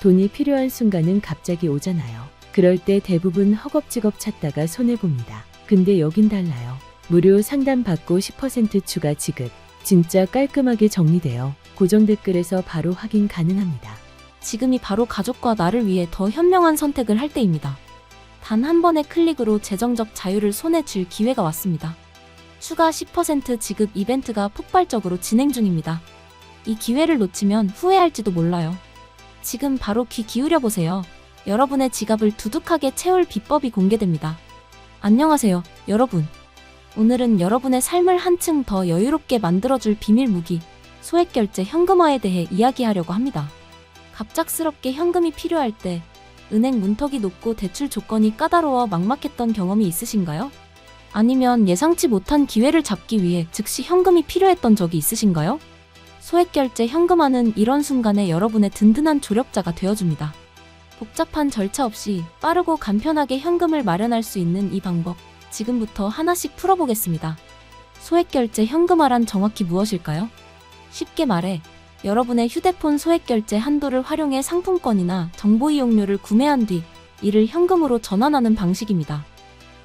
돈이 필요한 순간은 갑자기 오잖아요. 그럴 때 대부분 허겁지겁 찾다가 손해봅니다. 근데 여긴 달라요. 무료 상담 받고 10% 추가 지급. 진짜 깔끔하게 정리돼요. 고정 댓글에서 바로 확인 가능합니다. 지금이 바로 가족과 나를 위해 더 현명한 선택을 할 때입니다. 단 한 번의 클릭으로 재정적 자유를 손에 쥘 기회가 왔습니다. 추가 10% 지급 이벤트가 폭발적으로 진행 중입니다. 이 기회를 놓치면 후회할지도 몰라요. 지금 바로 귀 기울여 보세요. 여러분의 지갑을 두둑하게 채울 비법이 공개됩니다. 안녕하세요, 여러분. 오늘은 여러분의 삶을 한층 더 여유롭게 만들어줄 비밀 무기, 소액결제 현금화에 대해 이야기하려고 합니다. 갑작스럽게 현금이 필요할 때 은행 문턱이 높고 대출 조건이 까다로워 막막했던 경험이 있으신가요? 아니면 예상치 못한 기회를 잡기 위해 즉시 현금이 필요했던 적이 있으신가요? 소액결제 현금화는 이런 순간에 여러분의 든든한 조력자가 되어줍니다. 복잡한 절차 없이 빠르고 간편하게 현금을 마련할 수 있는 이 방법, 지금부터 하나씩 풀어보겠습니다. 소액결제 현금화란 정확히 무엇일까요? 쉽게 말해, 여러분의 휴대폰 소액결제 한도를 활용해 상품권이나 정보 이용료를 구매한 뒤 이를 현금으로 전환하는 방식입니다.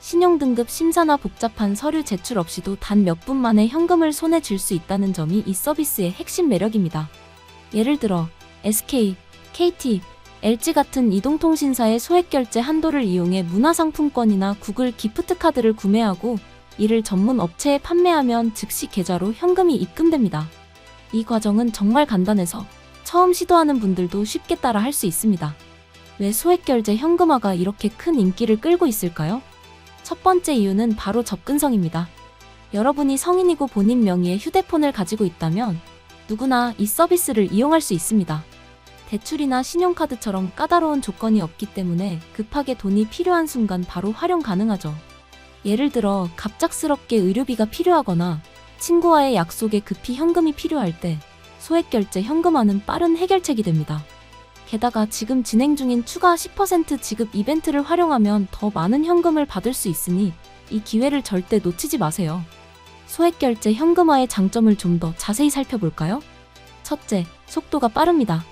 신용등급 심사나 복잡한 서류 제출 없이도 단 몇 분 만에 현금을 손에 쥘 수 있다는 점이 이 서비스의 핵심 매력입니다. 예를 들어 SK, KT, LG 같은 이동통신사의 소액결제 한도를 이용해 문화상품권이나 구글 기프트카드를 구매하고 이를 전문 업체에 판매하면 즉시 계좌로 현금이 입금됩니다. 이 과정은 정말 간단해서 처음 시도하는 분들도 쉽게 따라 할 수 있습니다. 왜 소액결제 현금화가 이렇게 큰 인기를 끌고 있을까요? 첫 번째 이유는 바로 접근성입니다. 여러분이 성인이고 본인 명의의 휴대폰을 가지고 있다면 누구나 이 서비스를 이용할 수 있습니다. 대출이나 신용카드처럼 까다로운 조건이 없기 때문에 급하게 돈이 필요한 순간 바로 활용 가능하죠. 예를 들어 갑작스럽게 의료비가 필요하거나 친구와의 약속에 급히 현금이 필요할 때 소액결제 현금화는 빠른 해결책이 됩니다. 게다가 지금 진행 중인 추가 10% 지급 이벤트를 활용하면 더 많은 현금을 받을 수 있으니 이 기회를 절대 놓치지 마세요. 소액결제 현금화의 장점을 좀 더 자세히 살펴볼까요? 첫째, 속도가 빠릅니다.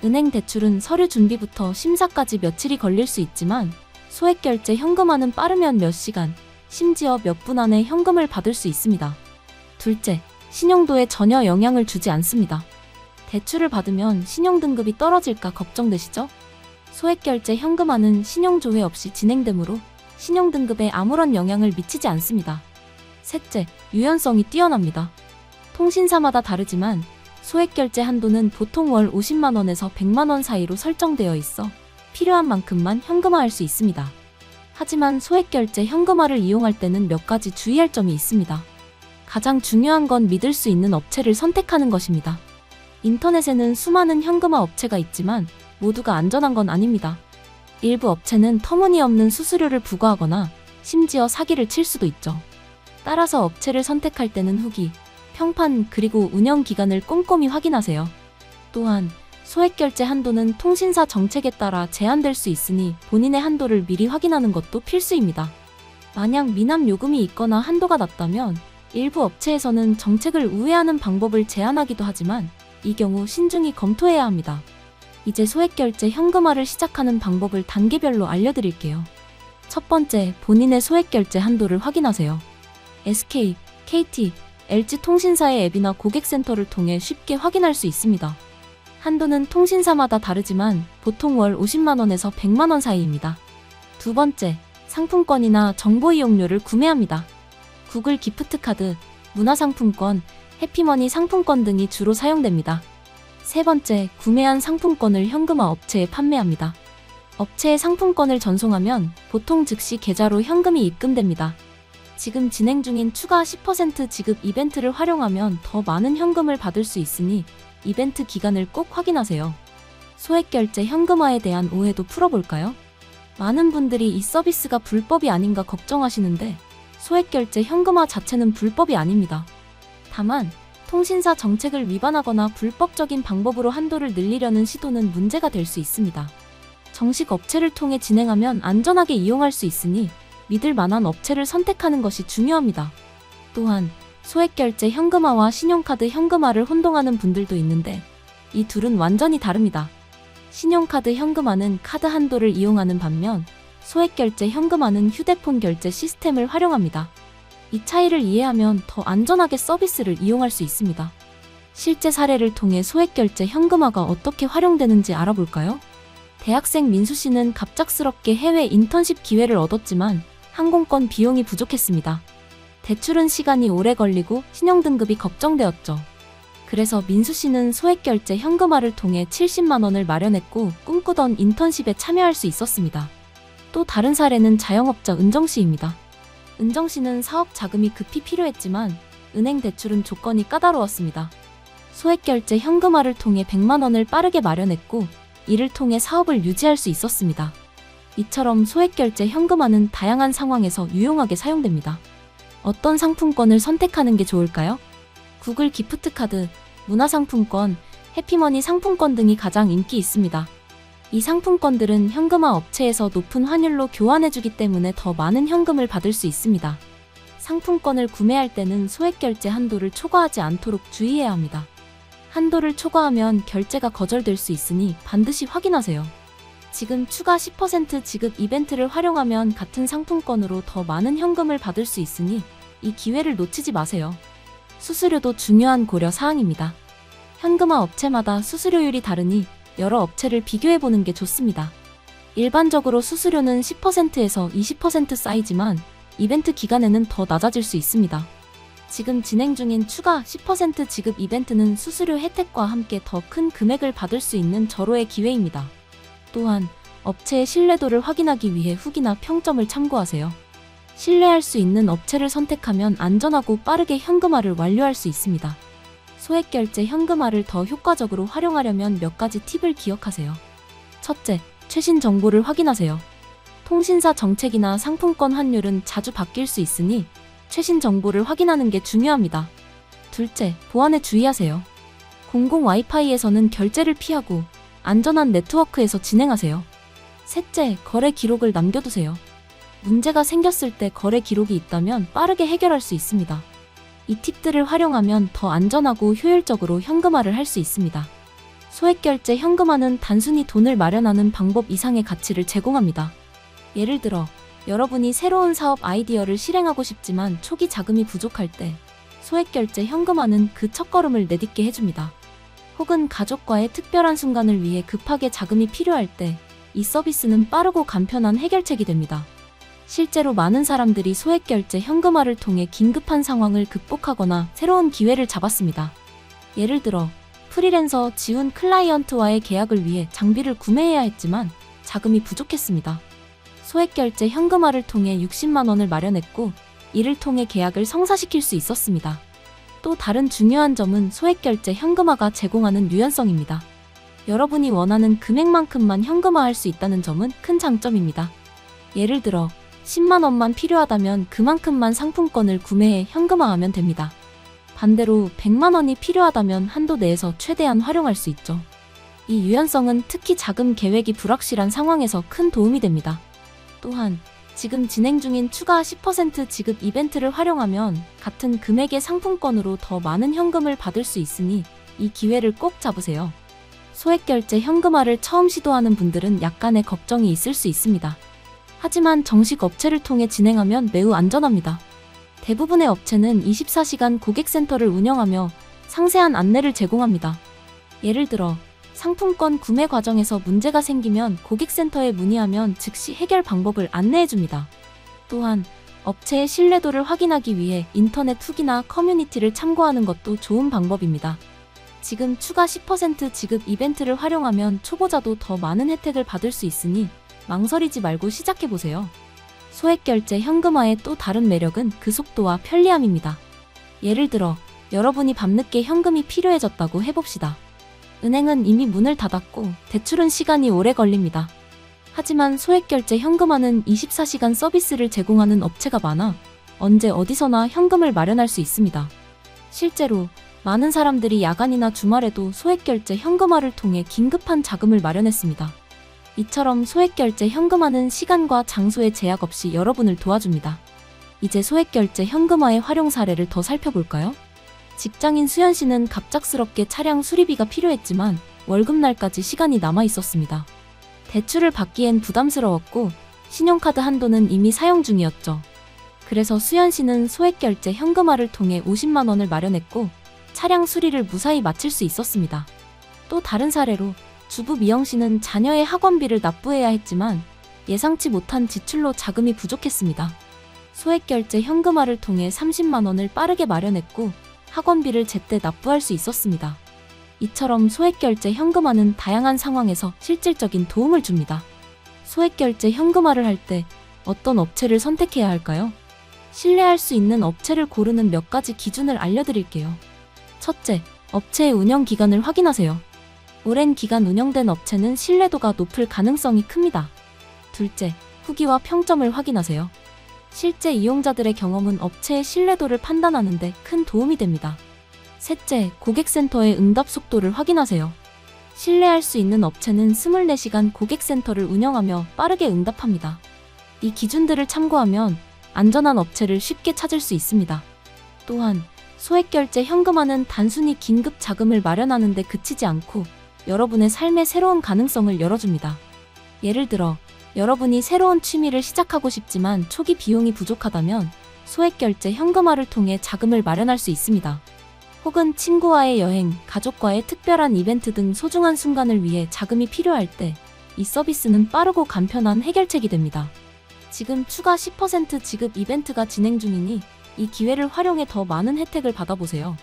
은행 대출은 서류 준비부터 심사까지 며칠이 걸릴 수 있지만 소액결제 현금화는 빠르면 몇 시간, 심지어 몇 분 안에 현금을 받을 수 있습니다. 둘째, 신용도에 전혀 영향을 주지 않습니다. 대출을 받으면 신용등급이 떨어질까 걱정되시죠? 소액결제 현금화는 신용조회 없이 진행되므로 신용등급에 아무런 영향을 미치지 않습니다. 셋째, 유연성이 뛰어납니다. 통신사마다 다르지만 소액결제 한도는 보통 월 50만 원에서 100만 원 사이로 설정되어 있어 필요한 만큼만 현금화할 수 있습니다. 하지만 소액결제 현금화를 이용할 때는 몇 가지 주의할 점이 있습니다. 가장 중요한 건 믿을 수 있는 업체를 선택하는 것입니다. 인터넷에는 수많은 현금화 업체가 있지만 모두가 안전한 건 아닙니다. 일부 업체는 터무니없는 수수료를 부과하거나 심지어 사기를 칠 수도 있죠. 따라서 업체를 선택할 때는 후기, 평판 그리고 운영 기간을 꼼꼼히 확인하세요. 또한 소액결제 한도는 통신사 정책에 따라 제한될 수 있으니 본인의 한도를 미리 확인하는 것도 필수입니다. 만약 미납 요금이 있거나 한도가 낮다면 일부 업체에서는 정책을 우회하는 방법을 제안하기도 하지만 이 경우 신중히 검토해야 합니다. 이제 소액결제 현금화를 시작하는 방법을 단계별로 알려드릴게요. 첫 번째, 본인의 소액결제 한도를 확인하세요. SK, KT, LG 통신사의 앱이나 고객센터를 통해 쉽게 확인할 수 있습니다. 한도는 통신사마다 다르지만 보통 월 50만 원에서 100만 원 사이입니다. 두 번째, 상품권이나 정보 이용료를 구매합니다. 구글 기프트카드, 문화상품권, 해피머니 상품권 등이 주로 사용됩니다. 세 번째, 구매한 상품권을 현금화 업체에 판매합니다. 업체에 상품권을 전송하면 보통 즉시 계좌로 현금이 입금됩니다. 지금 진행 중인 추가 10% 지급 이벤트를 활용하면 더 많은 현금을 받을 수 있으니 이벤트 기간을 꼭 확인하세요. 소액결제 현금화에 대한 오해도 풀어볼까요? 많은 분들이 이 서비스가 불법이 아닌가 걱정하시는데 소액결제 현금화 자체는 불법이 아닙니다. 다만 통신사 정책을 위반하거나 불법적인 방법으로 한도를 늘리려는 시도는 문제가 될 수 있습니다. 정식 업체를 통해 진행하면 안전하게 이용할 수 있으니 믿을 만한 업체를 선택하는 것이 중요합니다. 또한 소액결제 현금화와 신용카드 현금화를 혼동하는 분들도 있는데 이 둘은 완전히 다릅니다. 신용카드 현금화는 카드 한도를 이용하는 반면 소액결제 현금화는 휴대폰 결제 시스템을 활용합니다. 이 차이를 이해하면 더 안전하게 서비스를 이용할 수 있습니다. 실제 사례를 통해 소액결제 현금화가 어떻게 활용되는지 알아볼까요? 대학생 민수 씨는 갑작스럽게 해외 인턴십 기회를 얻었지만 항공권 비용이 부족했습니다. 대출은 시간이 오래 걸리고 신용등급이 걱정되었죠. 그래서 민수 씨는 소액결제 현금화를 통해 70만 원을 마련했고 꿈꾸던 인턴십에 참여할 수 있었습니다. 또 다른 사례는 자영업자 은정 씨입니다. 은정 씨는 사업 자금이 급히 필요했지만 은행 대출은 조건이 까다로웠습니다. 소액결제 현금화를 통해 100만 원을 빠르게 마련했고 이를 통해 사업을 유지할 수 있었습니다. 이처럼 소액결제 현금화는 다양한 상황에서 유용하게 사용됩니다. 어떤 상품권을 선택하는 게 좋을까요? 구글 기프트카드, 문화상품권, 해피머니 상품권 등이 가장 인기 있습니다. 이 상품권들은 현금화 업체에서 높은 환율로 교환해주기 때문에 더 많은 현금을 받을 수 있습니다. 상품권을 구매할 때는 소액결제 한도를 초과하지 않도록 주의해야 합니다. 한도를 초과하면 결제가 거절될 수 있으니 반드시 확인하세요. 지금 추가 10% 지급 이벤트를 활용하면 같은 상품권으로 더 많은 현금을 받을 수 있으니 이 기회를 놓치지 마세요. 수수료도 중요한 고려 사항입니다. 현금화 업체마다 수수료율이 다르니 여러 업체를 비교해보는 게 좋습니다. 일반적으로 수수료는 10%에서 20% 쌓이지만 이벤트 기간에는 더 낮아질 수 있습니다. 지금 진행 중인 추가 10% 지급 이벤트는 수수료 혜택과 함께 더 큰 금액을 받을 수 있는 절호의 기회입니다. 또한 업체의 신뢰도를 확인하기 위해 후기나 평점을 참고하세요. 신뢰할 수 있는 업체를 선택하면 안전하고 빠르게 현금화를 완료할 수 있습니다. 소액결제 현금화를 더 효과적으로 활용하려면 몇 가지 팁을 기억하세요. 첫째, 최신 정보를 확인하세요. 통신사 정책이나 상품권 환율은 자주 바뀔 수 있으니 최신 정보를 확인하는 게 중요합니다. 둘째, 보안에 주의하세요. 공공 와이파이에서는 결제를 피하고 안전한 네트워크에서 진행하세요. 셋째, 거래 기록을 남겨두세요. 문제가 생겼을 때 거래 기록이 있다면 빠르게 해결할 수 있습니다. 이 팁들을 활용하면 더 안전하고 효율적으로 현금화를 할 수 있습니다. 소액결제 현금화는 단순히 돈을 마련하는 방법 이상의 가치를 제공합니다. 예를 들어, 여러분이 새로운 사업 아이디어를 실행하고 싶지만 초기 자금이 부족할 때 소액결제 현금화는 그 첫걸음을 내딛게 해줍니다. 혹은 가족과의 특별한 순간을 위해 급하게 자금이 필요할 때 이 서비스는 빠르고 간편한 해결책이 됩니다. 실제로 많은 사람들이 소액결제 현금화를 통해 긴급한 상황을 극복하거나 새로운 기회를 잡았습니다. 예를 들어 프리랜서 지훈 클라이언트와의 계약을 위해 장비를 구매해야 했지만 자금이 부족했습니다. 소액결제 현금화를 통해 60만 원을 마련했고 이를 통해 계약을 성사시킬 수 있었습니다. 또 다른 중요한 점은 소액결제 현금화가 제공하는 유연성입니다. 여러분이 원하는 금액만큼만 현금화할 수 있다는 점은 큰 장점입니다. 예를 들어 10만 원만 필요하다면 그만큼만 상품권을 구매해 현금화하면 됩니다. 반대로 100만 원이 필요하다면 한도 내에서 최대한 활용할 수 있죠. 이 유연성은 특히 자금 계획이 불확실한 상황에서 큰 도움이 됩니다. 또한 지금 진행 중인 추가 10% 지급 이벤트를 활용하면 같은 금액의 상품권으로 더 많은 현금을 받을 수 있으니 이 기회를 꼭 잡으세요. 소액결제 현금화를 처음 시도하는 분들은 약간의 걱정이 있을 수 있습니다. 하지만 정식 업체를 통해 진행하면 매우 안전합니다. 대부분의 업체는 24시간 고객센터를 운영하며 상세한 안내를 제공합니다. 예를 들어 상품권 구매 과정에서 문제가 생기면 고객센터에 문의하면 즉시 해결 방법을 안내해줍니다. 또한 업체의 신뢰도를 확인하기 위해 인터넷 후기나 커뮤니티를 참고하는 것도 좋은 방법입니다. 지금 추가 10% 지급 이벤트를 활용하면 초보자도 더 많은 혜택을 받을 수 있으니 망설이지 말고 시작해보세요. 소액결제 현금화의 또 다른 매력은 그 속도와 편리함입니다. 예를 들어 여러분이 밤늦게 현금이 필요해졌다고 해봅시다. 은행은 이미 문을 닫았고 대출은 시간이 오래 걸립니다. 하지만 소액결제 현금화는 24시간 서비스를 제공하는 업체가 많아 언제 어디서나 현금을 마련할 수 있습니다. 실제로 많은 사람들이 야간이나 주말에도 소액결제 현금화를 통해 긴급한 자금을 마련했습니다. 이처럼 소액결제 현금화는 시간과 장소의 제약 없이 여러분을 도와줍니다. 이제 소액결제 현금화의 활용 사례를 더 살펴볼까요? 직장인 수연 씨는 갑작스럽게 차량 수리비가 필요했지만 월급날까지 시간이 남아 있었습니다. 대출을 받기엔 부담스러웠고 신용카드 한도는 이미 사용 중이었죠. 그래서 수연 씨는 소액결제 현금화를 통해 50만 원을 마련했고 차량 수리를 무사히 마칠 수 있었습니다. 또 다른 사례로 주부 미영 씨는 자녀의 학원비를 납부해야 했지만 예상치 못한 지출로 자금이 부족했습니다. 소액결제 현금화를 통해 30만 원을 빠르게 마련했고 학원비를 제때 납부할 수 있었습니다. 이처럼 소액결제 현금화는 다양한 상황에서 실질적인 도움을 줍니다. 소액결제 현금화를 할 때 어떤 업체를 선택해야 할까요? 신뢰할 수 있는 업체를 고르는 몇 가지 기준을 알려드릴게요. 첫째, 업체의 운영 기간을 확인하세요. 오랜 기간 운영된 업체는 신뢰도가 높을 가능성이 큽니다. 둘째, 후기와 평점을 확인하세요. 실제 이용자들의 경험은 업체의 신뢰도를 판단하는 데 큰 도움이 됩니다. 셋째, 고객센터의 응답 속도를 확인하세요. 신뢰할 수 있는 업체는 24시간 고객센터를 운영하며 빠르게 응답합니다. 이 기준들을 참고하면 안전한 업체를 쉽게 찾을 수 있습니다. 또한 소액결제 현금화는 단순히 긴급 자금을 마련하는 데 그치지 않고 여러분의 삶의 새로운 가능성을 열어줍니다. 예를 들어 여러분이 새로운 취미를 시작하고 싶지만 초기 비용이 부족하다면 소액결제 현금화를 통해 자금을 마련할 수 있습니다. 혹은 친구와의 여행, 가족과의 특별한 이벤트 등 소중한 순간을 위해 자금이 필요할 때 이 서비스는 빠르고 간편한 해결책이 됩니다. 지금 추가 10% 지급 이벤트가 진행 중이니 이 기회를 활용해 더 많은 혜택을 받아보세요.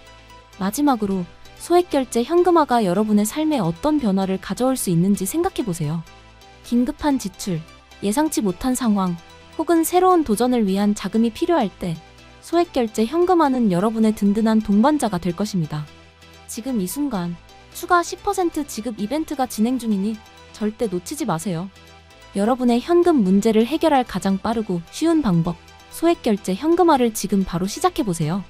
마지막으로 소액결제 현금화가 여러분의 삶에 어떤 변화를 가져올 수 있는지 생각해보세요. 긴급한 지출, 예상치 못한 상황, 혹은 새로운 도전을 위한 자금이 필요할 때 소액결제 현금화는 여러분의 든든한 동반자가 될 것입니다. 지금 이 순간 추가 10% 지급 이벤트가 진행 중이니 절대 놓치지 마세요. 여러분의 현금 문제를 해결할 가장 빠르고 쉬운 방법, 소액결제 현금화를 지금 바로 시작해보세요.